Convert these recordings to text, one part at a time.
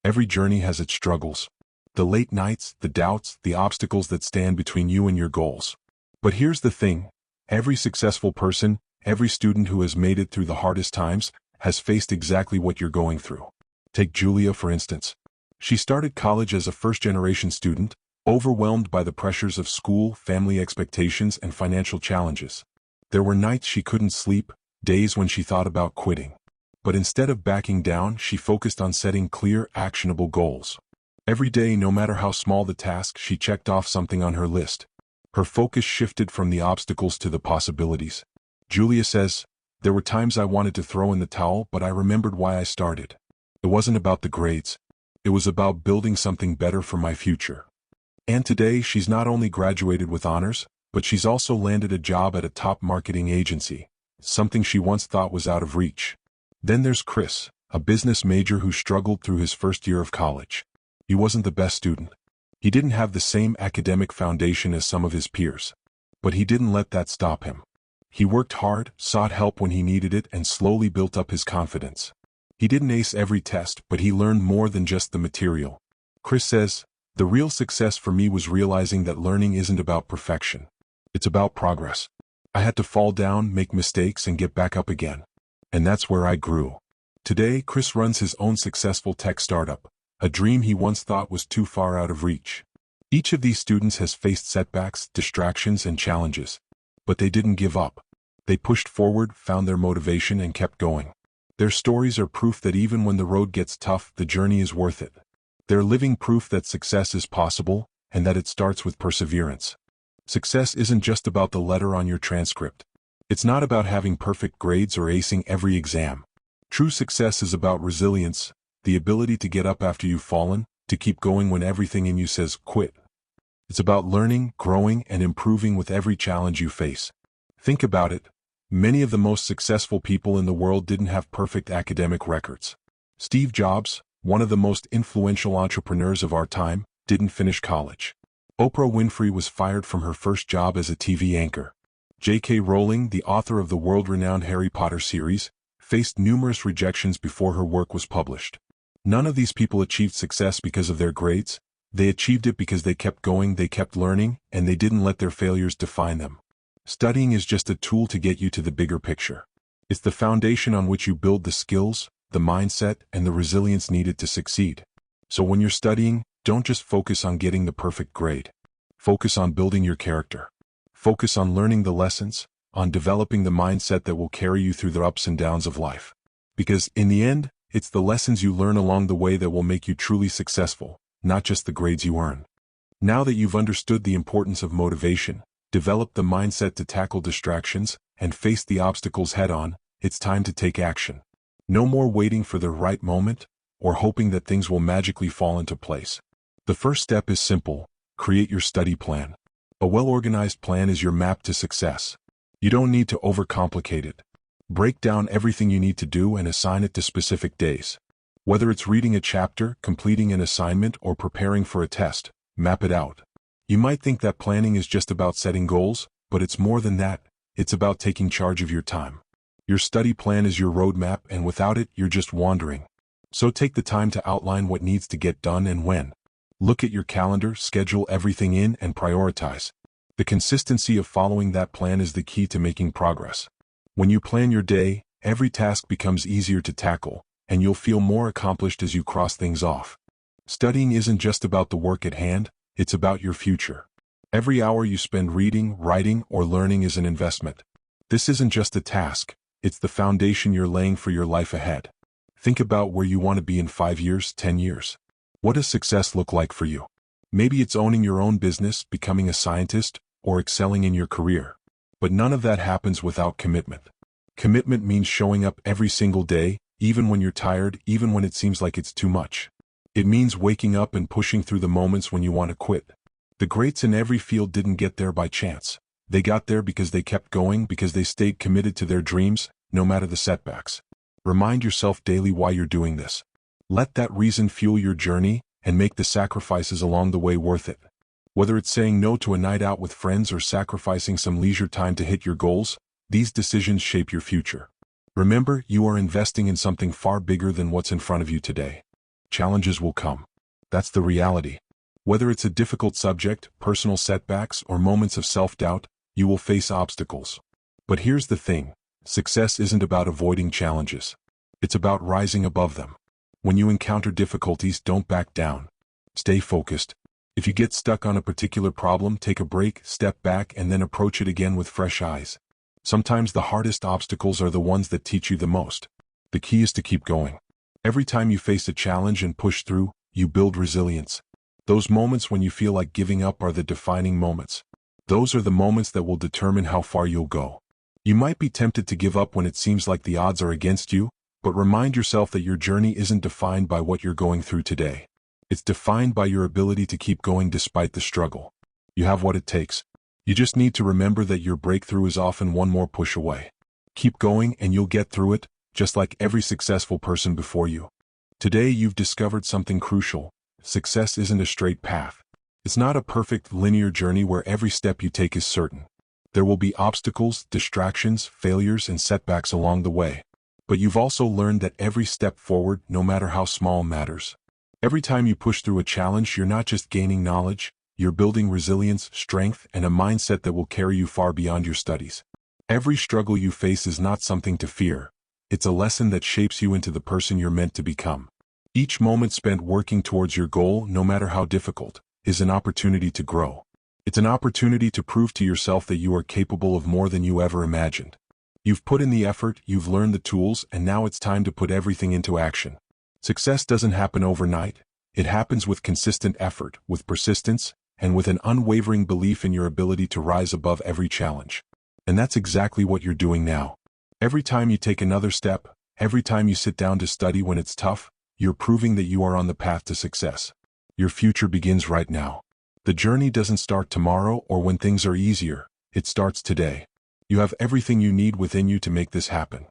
Every journey has its struggles. The late nights, the doubts, the obstacles that stand between you and your goals. But here's the thing. Every successful person, every student who has made it through the hardest times, has faced exactly what you're going through. Take Julia, for instance. She started college as a first-generation student, overwhelmed by the pressures of school, family expectations, and financial challenges. There were nights she couldn't sleep, days when she thought about quitting. But instead of backing down, she focused on setting clear, actionable goals. Every day, no matter how small the task, she checked off something on her list. Her focus shifted from the obstacles to the possibilities. Julia says, "There were times I wanted to throw in the towel, but I remembered why I started. It wasn't about the grades. It was about building something better for my future." And today, she's not only graduated with honors, but she's also landed a job at a top marketing agency, something she once thought was out of reach. Then there's Chris, a business major who struggled through his first year of college. He wasn't the best student. He didn't have the same academic foundation as some of his peers. But he didn't let that stop him. He worked hard, sought help when he needed it, and slowly built up his confidence. He didn't ace every test, but he learned more than just the material. Chris says, "The real success for me was realizing that learning isn't about perfection. It's about progress. I had to fall down, make mistakes, and get back up again. And that's where I grew." Today, Chris runs his own successful tech startup, a dream he once thought was too far out of reach. Each of these students has faced setbacks, distractions, and challenges. But they didn't give up. They pushed forward, found their motivation, and kept going. Their stories are proof that even when the road gets tough, the journey is worth it. They're living proof that success is possible, and that it starts with perseverance. Success isn't just about the letter on your transcript. It's not about having perfect grades or acing every exam. True success is about resilience, the ability to get up after you've fallen, to keep going when everything in you says quit. It's about learning, growing, and improving with every challenge you face. Think about it. Many of the most successful people in the world didn't have perfect academic records. Steve Jobs, one of the most influential entrepreneurs of our time, didn't finish college. Oprah Winfrey was fired from her first job as a TV anchor. J.K. Rowling, the author of the world-renowned Harry Potter series, faced numerous rejections before her work was published. None of these people achieved success because of their grades. They achieved it because they kept going, they kept learning, and they didn't let their failures define them. Studying is just a tool to get you to the bigger picture. It's the foundation on which you build the skills, the mindset, and the resilience needed to succeed. So when you're studying, don't just focus on getting the perfect grade. Focus on building your character. Focus on learning the lessons, on developing the mindset that will carry you through the ups and downs of life. Because in the end, it's the lessons you learn along the way that will make you truly successful, not just the grades you earn. Now that you've understood the importance of motivation, developed the mindset to tackle distractions, and face the obstacles head-on, it's time to take action. No more waiting for the right moment, or hoping that things will magically fall into place. The first step is simple: create your study plan. A well-organized plan is your map to success. You don't need to overcomplicate it. Break down everything you need to do and assign it to specific days. Whether it's reading a chapter, completing an assignment, or preparing for a test, map it out. You might think that planning is just about setting goals, but it's more than that. It's about taking charge of your time. Your study plan is your roadmap, and without it, you're just wandering. So take the time to outline what needs to get done and when. Look at your calendar, schedule everything in, and prioritize. The consistency of following that plan is the key to making progress. When you plan your day, every task becomes easier to tackle, and you'll feel more accomplished as you cross things off. Studying isn't just about the work at hand, it's about your future. Every hour you spend reading, writing, or learning is an investment. This isn't just a task, it's the foundation you're laying for your life ahead. Think about where you want to be in 5 years, 10 years. What does success look like for you? Maybe it's owning your own business, becoming a scientist, or excelling in your career. But none of that happens without commitment. Commitment means showing up every single day, even when you're tired, even when it seems like it's too much. It means waking up and pushing through the moments when you want to quit. The greats in every field didn't get there by chance. They got there because they kept going, because they stayed committed to their dreams, no matter the setbacks. Remind yourself daily why you're doing this. Let that reason fuel your journey, and make the sacrifices along the way worth it. Whether it's saying no to a night out with friends or sacrificing some leisure time to hit your goals, these decisions shape your future. Remember, you are investing in something far bigger than what's in front of you today. Challenges will come. That's the reality. Whether it's a difficult subject, personal setbacks, or moments of self-doubt, you will face obstacles. But here's the thing. Success isn't about avoiding challenges. It's about rising above them. When you encounter difficulties, don't back down. Stay focused. If you get stuck on a particular problem, take a break, step back, and then approach it again with fresh eyes. Sometimes the hardest obstacles are the ones that teach you the most. The key is to keep going. Every time you face a challenge and push through, you build resilience. Those moments when you feel like giving up are the defining moments. Those are the moments that will determine how far you'll go. You might be tempted to give up when it seems like the odds are against you, but remind yourself that your journey isn't defined by what you're going through today. It's defined by your ability to keep going despite the struggle. You have what it takes. You just need to remember that your breakthrough is often one more push away. Keep going and you'll get through it, just like every successful person before you. Today you've discovered something crucial. Success isn't a straight path. It's not a perfect linear journey where every step you take is certain. There will be obstacles, distractions, failures, and setbacks along the way. But you've also learned that every step forward, no matter how small, matters. Every time you push through a challenge, you're not just gaining knowledge, you're building resilience, strength, and a mindset that will carry you far beyond your studies. Every struggle you face is not something to fear. It's a lesson that shapes you into the person you're meant to become. Each moment spent working towards your goal, no matter how difficult, is an opportunity to grow. It's an opportunity to prove to yourself that you are capable of more than you ever imagined. You've put in the effort, you've learned the tools, and now it's time to put everything into action. Success doesn't happen overnight. It happens with consistent effort, with persistence, and with an unwavering belief in your ability to rise above every challenge. And that's exactly what you're doing now. Every time you take another step, every time you sit down to study when it's tough, you're proving that you are on the path to success. Your future begins right now. The journey doesn't start tomorrow or when things are easier. It starts today. You have everything you need within you to make this happen.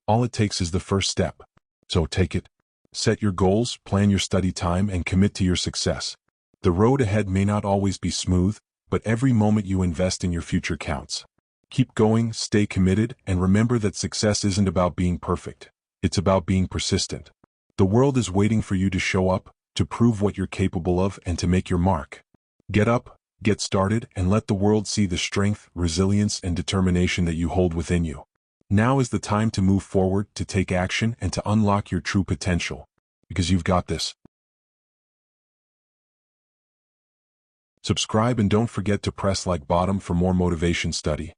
All it takes is the first step. So take it. Set your goals, plan your study time, and commit to your success. The road ahead may not always be smooth, but every moment you invest in your future counts. Keep going, stay committed, and remember that success isn't about being perfect. It's about being persistent. The world is waiting for you to show up, to prove what you're capable of, and to make your mark. Get up, get started, and let the world see the strength, resilience, and determination that you hold within you. Now is the time to move forward, to take action, and to unlock your true potential. Because you've got this. Subscribe and don't forget to press like button for more motivation study.